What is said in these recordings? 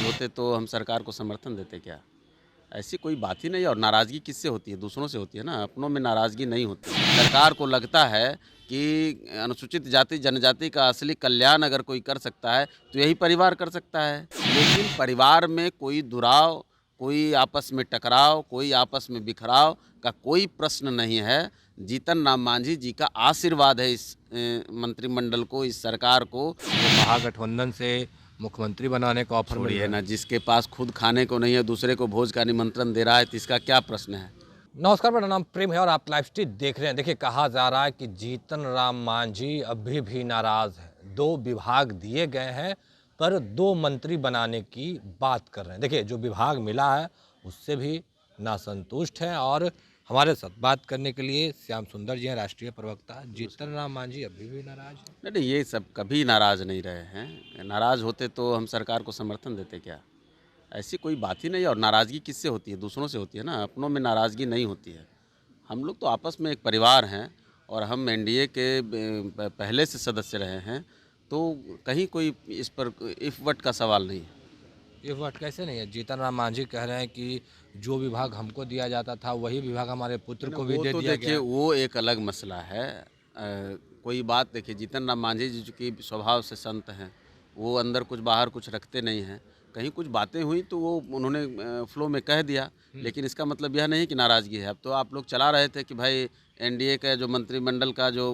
होते तो हम सरकार को समर्थन देते क्या? ऐसी कोई बात ही नहीं है। और नाराज़गी किससे होती है? दूसरों से होती है ना, अपनों में नाराज़गी नहीं होती। सरकार को लगता है कि अनुसूचित जाति जनजाति का असली कल्याण अगर कोई कर सकता है, तो यही परिवार कर सकता है। लेकिन परिवार में कोई दुराव, कोई आपस में टकराव, कोई आपस में बिखराव का कोई प्रश्न नहीं है। जीतन राम मांझी जी का आशीर्वाद है इस मंत्रिमंडल को, इस सरकार को। तो महागठबंधन से मुख्यमंत्री बनाने का ऑफर मिल छोड़िए रहा ना, है। जिसके पास खुद खाने को नहीं है, दूसरे को भोज का निमंत्रण दे रहा है, तो इसका क्या प्रश्न है? नमस्कार, मेरा नाम प्रेम है और आप लाइव स्ट्रीट देख रहे हैं। देखिए, कहा जा रहा है कि जीतन राम मांझी अभी भी नाराज है। 2 विभाग दिए गए हैं पर 2 मंत्री बनाने की बात कर रहे हैं। देखिए, जो विभाग मिला है उससे भी नासंतुष्ट हैं और हमारे साथ बात करने के लिए श्याम सुंदर जी हैं, राष्ट्रीय प्रवक्ता। जीतन राम मांझी अभी भी नाराज है। नहीं नहीं, ये सब कभी नाराज़ नहीं रहे हैं। नाराज़ होते तो हम सरकार को समर्थन देते क्या? ऐसी कोई बात ही नहीं है। और नाराज़गी किससे होती है? दूसरों से होती है ना, अपनों में नाराज़गी नहीं होती है। हम लोग तो आपस में एक परिवार हैं और हम एनडीए के पहले से सदस्य रहे हैं, तो कहीं कोई इस पर इफ़ वट का सवाल नहीं है। ये बात कैसे नहीं है? जीतन राम मांझी कह रहे हैं कि जो विभाग हमको दिया जाता था वही विभाग हमारे पुत्र को भी वो दे तो दिया देखिए, गया। वो एक अलग मसला है। कोई बात देखिए, जीतन राम मांझी जी चूँकि स्वभाव से संत हैं, वो अंदर कुछ बाहर कुछ रखते नहीं हैं। कहीं कुछ बातें हुई तो वो उन्होंने फ्लो में कह दिया, लेकिन इसका मतलब यह नहीं कि नाराज़गी है। अब तो आप लोग चला रहे थे कि भाई एनडीए का जो मंत्रिमंडल का जो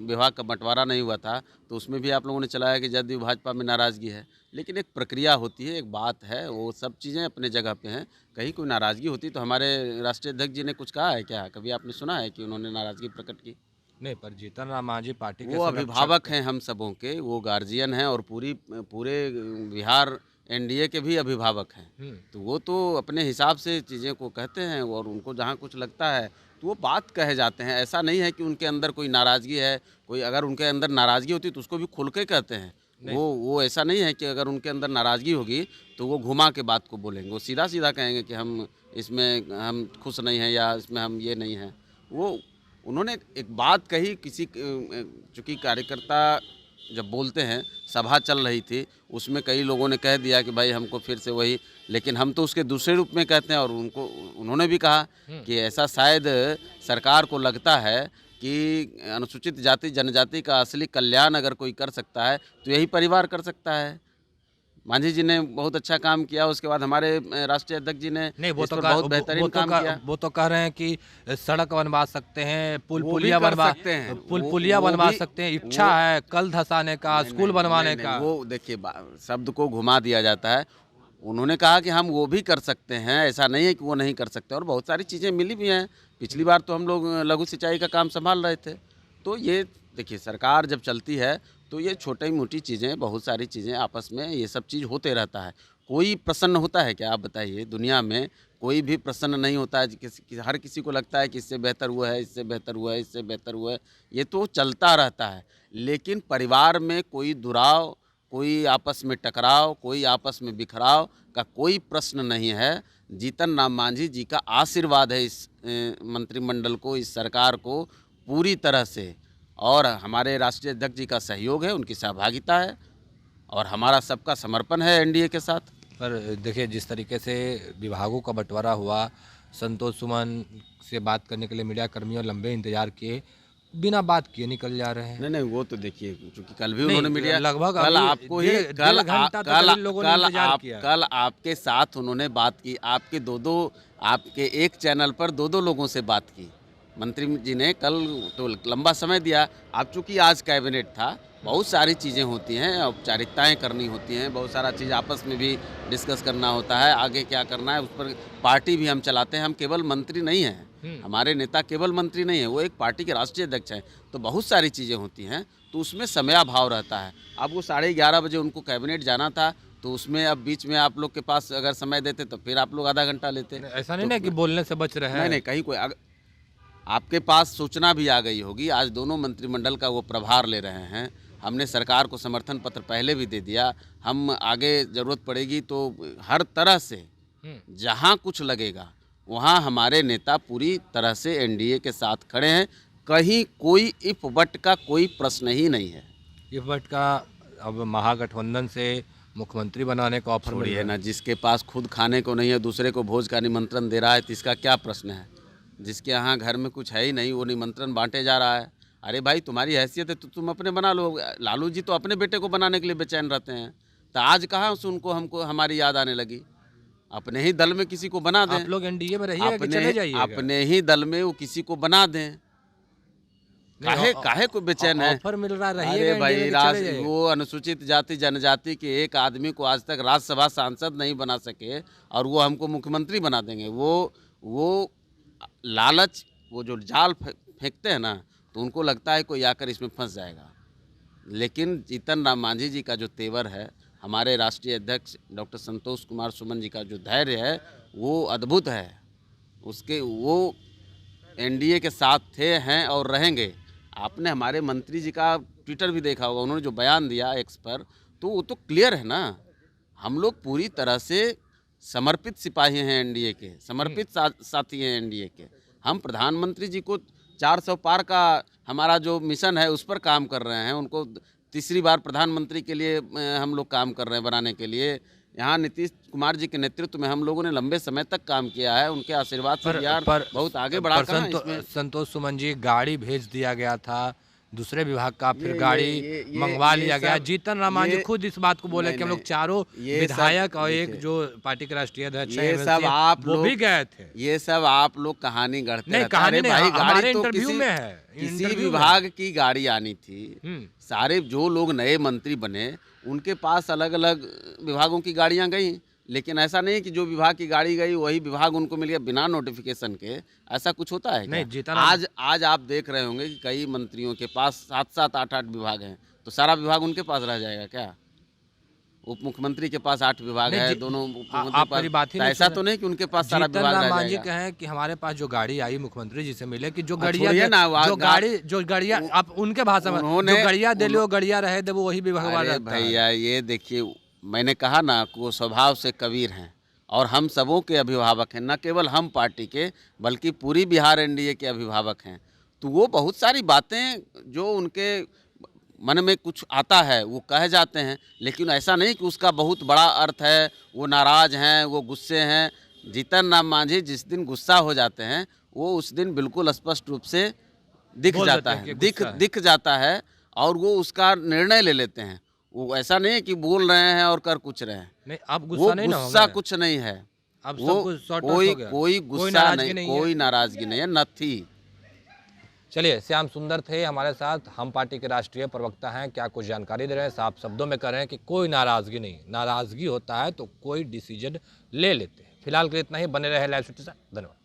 विभाग का बंटवारा नहीं हुआ था, तो उसमें भी आप लोगों ने चलाया कि जदयू भाजपा में नाराज़गी है। लेकिन एक प्रक्रिया होती है, एक बात है, वो सब चीज़ें अपने जगह पे हैं। कहीं कोई नाराज़गी होती तो हमारे राष्ट्रीय अध्यक्ष जी ने कुछ कहा है क्या? कभी आपने सुना है कि उन्होंने नाराज़गी प्रकट की? नहीं, पर जीतन राम मांझी पार्टी के वो सुरक्षक अभिभावक थे। हैं हम सबों के, वो गार्जियन हैं और पूरे बिहार एनडीए के भी अभिभावक हैं। तो वो तो अपने हिसाब से चीज़ें को कहते हैं और उनको जहाँ कुछ लगता है, तो वो बात कहे जाते हैं। ऐसा नहीं है कि उनके अंदर कोई नाराज़गी है, कोई अगर उनके अंदर नाराज़गी होती तो उसको भी खुल के कहते हैं। नहीं, वो ऐसा नहीं है कि अगर उनके अंदर नाराज़गी होगी, तो वो घुमा के बात को बोलेंगे। वो सीधा-सीधा कहेंगे कि हम खुश नहीं हैं या इसमें हम ये नहीं हैं। वो उन्होंने एक बात कही किसी चूँकि कार्यकर्ता जब बोलते हैं, सभा चल रही थी, उसमें कई लोगों ने कह दिया कि भाई हमको फिर से वही, लेकिन हम तो उसके दूसरे रूप में कहते हैं और उन्होंने भी कहा कि ऐसा शायद सरकार को लगता है कि अनुसूचित जाति जनजाति का असली कल्याण अगर कोई कर सकता है, तो यही परिवार कर सकता है। मांझी जी ने बहुत अच्छा काम किया, उसके बाद हमारे राष्ट्रीय अध्यक्ष जी ने नहीं, इस पर बहुत बेहतरीन काम किया। वो तो कह रहे हैं कि सड़क बनवा सकते हैं, वो भी कर सकते हैं। पुलिया वो बनवा भी सकते हैं, वो इच्छा है कल धँसाने का, नहीं, स्कूल नहीं, बनवाने नहीं, का। वो देखिए शब्द को घुमा दिया जाता है। उन्होंने कहा कि हम वो भी कर सकते हैं, ऐसा नहीं है कि वो नहीं कर सकते और बहुत सारी चीज़ें मिली भी हैं। पिछली बार तो हम लोग लघु सिंचाई का काम संभाल रहे थे। तो ये देखिए, सरकार जब चलती है तो ये छोटी-मोटी चीज़ें, बहुत सारी चीज़ें आपस में ये सब चीज़ होते रहता है। कोई प्रसन्न होता है क्या आप बताइए? दुनिया में कोई भी प्रसन्न नहीं होता है। हर किसी को लगता है कि इससे बेहतर हुआ है, इससे बेहतर हुआ है, इससे बेहतर हुआ है। ये तो चलता रहता है। लेकिन परिवार में कोई दुराव, कोई आपस में टकराव, कोई आपस में बिखराव का कोई प्रश्न नहीं है। जीतन राम मांझी जी का आशीर्वाद है इस मंत्रिमंडल को, इस सरकार को पूरी तरह से। और हमारे राष्ट्रीय अध्यक्ष जी का सहयोग है, उनकी सहभागिता है और हमारा सबका समर्पण है एनडीए के साथ। पर देखिए, जिस तरीके से विभागों का बंटवारा हुआ, संतोष सुमन से बात करने के लिए मीडिया कर्मियों लंबे इंतजार किए, बिना बात किए निकल जा रहे हैं। नहीं नहीं, वो तो देखिए, क्योंकि कल भी नहीं, उन्होंने मीडिया लगभग कल अभी आपको ही डेढ़ घंटा तक अभी लोगों ने इंतजार किया। कल आपके साथ उन्होंने बात की। आपके एक चैनल पर दो लोगों से बात की। मंत्री जी ने कल तो लंबा समय दिया। अब चूंकि आज कैबिनेट था, बहुत सारी चीज़ें होती हैं, औपचारिकताएं करनी होती हैं, बहुत सारा चीज़ आपस में भी डिस्कस करना होता है, आगे क्या करना है उस पर। पार्टी भी हम चलाते हैं, हम केवल मंत्री नहीं हैं। हमारे नेता केवल मंत्री नहीं है, वो एक पार्टी के राष्ट्रीय अध्यक्ष हैं। तो बहुत सारी चीज़ें होती हैं, तो उसमें समयाभाव रहता है। अब वो 11:30 बजे उनको कैबिनेट जाना था, तो उसमें अब बीच में आप लोग के पास अगर समय देते तो फिर आप लोग आधा घंटा लेते। ऐसा नहीं तो ना कि बोलने से बच रहे हैं। नहीं नहीं, कहीं कोई आपके पास सूचना भी आ गई होगी। आज दोनों मंत्रिमंडल का वो प्रभार ले रहे हैं। हमने सरकार को समर्थन पत्र पहले भी दे दिया। हम आगे ज़रूरत पड़ेगी तो हर तरह से जहाँ कुछ लगेगा वहाँ हमारे नेता पूरी तरह से एनडीए के साथ खड़े हैं। कहीं कोई इफ बट का कोई प्रश्न ही नहीं है। इस वक्त का अब महागठबंधन से मुख्यमंत्री बनाने का ऑफर मिल छोड़िए रहा है। ना, जिसके पास खुद खाने को नहीं है दूसरे को भोज का निमंत्रण दे रहा है तो इसका क्या प्रश्न है। जिसके यहाँ घर में कुछ है ही नहीं वो निमंत्रण बांटे जा रहा है। अरे भाई तुम्हारी हैसियत है तो तुम अपने बना लो। लालू जी तो अपने बेटे को बनाने के लिए बेचैन रहते हैं, तो आज कहाँ से उनको हमको हमारी याद आने लगी। अपने ही दल में किसी को बना दें, आप लोग एनडीए में रहिएगा कि चले जाइएगा? अपने ही दल में वो किसी को बना दें। काहे को बेचैन है। ऑफर मिल रहा, रहिएगा अरे एनडीए भाई में कि चले जाइएगा? वो अनुसूचित जाति जनजाति के एक आदमी को आज तक राज्यसभा सांसद नहीं बना सके और वो हमको मुख्यमंत्री बना देंगे। वो लालच, वो जो जाल फेंकते हैं ना, तो उनको लगता है कोई आकर इसमें फंस जाएगा। लेकिन जीतन राम मांझी जी का जो तेवर है, हमारे राष्ट्रीय अध्यक्ष डॉक्टर संतोष कुमार सुमन जी का जो धैर्य है वो अद्भुत है। उसके वो एनडीए के साथ थे, हैं और रहेंगे। आपने हमारे मंत्री जी का ट्विटर भी देखा होगा, उन्होंने जो बयान दिया एक्स पर, तो वो तो क्लियर है ना। हम लोग पूरी तरह से समर्पित सिपाही हैं एनडीए के, समर्पित साथी हैं एनडीए के। हम प्रधानमंत्री जी को 400 पार का हमारा जो मिशन है उस पर काम कर रहे हैं। उनको तीसरी बार प्रधानमंत्री के लिए हम लोग काम कर रहे हैं बनाने के लिए। यहाँ नीतीश कुमार जी के नेतृत्व में हम लोगों ने लंबे समय तक काम किया है। उनके आशीर्वाद से बिहार बहुत आगे बढ़ा कर इसमें। संतोष सुमन जी, गाड़ी भेज दिया गया था दूसरे विभाग का, फिर गाड़ी मंगवा लिया गया। जीतन राम मांझी खुद इस बात को बोले कि हम लोग चारों विधायक और एक जो पार्टी के राष्ट्रीय अध्यक्ष ये सब आप वो भी गए थे। ये सब आप लोग कहानी गढ़ते नहीं, रहते। कहानी अरे नहीं, भाई, हमारे गाड़ी तो इंटरव्यू में है, किसी इंटरव्यू में। विभाग की गाड़ी आनी थी। सारे जो लोग नए मंत्री बने उनके पास अलग अलग विभागों की गाड़ियां गई, लेकिन ऐसा नहीं कि जो विभाग की गाड़ी गई वही विभाग उनको मिल गया बिना नोटिफिकेशन के। ऐसा कुछ होता है नहीं, क्या? आज आप देख रहे होंगे कि कई मंत्रियों के पास 7-7, 8-8 विभाग हैं, तो सारा विभाग उनके पास रह जाएगा क्या? उप मुख्यमंत्री के पास 8 विभाग है, दोनों आप मेरी बात ही नहीं ऐसा तो नहीं कि उनके पास सारा विभाग रह मांझी जाएगा। कहें कि हमारे पास जो गाड़ी आई मुख्यमंत्री जी से मिले कि जो छोड़िए गड़िया ना, जो गड़िया आप उनके भाषा में जो गड़िया दे लो गड़िया रहे दे वो वही विभाग वाला अरे रहता है। भैया ये देखिए, मैंने कहा ना कि वो स्वभाव से कबीर हैं और हम सबों के अभिभावक हैं। न केवल हम पार्टी के बल्कि पूरी बिहार एनडीए के अभिभावक हैं। तो वो बहुत सारी बातें जो उनके मन में कुछ आता है वो कह जाते हैं, लेकिन ऐसा नहीं कि उसका बहुत बड़ा अर्थ है वो नाराज़ हैं, वो गुस्से हैं। जीतन राम मांझी जिस दिन गुस्सा हो जाते हैं वो उस दिन बिल्कुल स्पष्ट रूप से दिख जाता है और वो उसका निर्णय ले लेते हैं। वो ऐसा नहीं है कि बोल रहे हैं और कर कुछ रहे हैं। नहीं, अब वो गुस्सा नहीं ना गुस्सा होगा। कुछ नहीं है। अब सब वो कुछ सॉर्ट आउट हो गया। कोई गुस्सा नहीं, कोई नाराजगी नहीं है, नथी। चलिए, श्याम सुंदर थे हमारे साथ, हम पार्टी के राष्ट्रीय प्रवक्ता हैं। क्या कुछ जानकारी दे रहे हैं, साफ शब्दों में कह रहे हैं कि कोई नाराजगी नहीं, नाराजगी होता है तो कोई डिसीजन ले लेते हैं। फिलहाल के लिए इतना ही। बने रहे लाइव स्टूडियो से। धन्यवाद।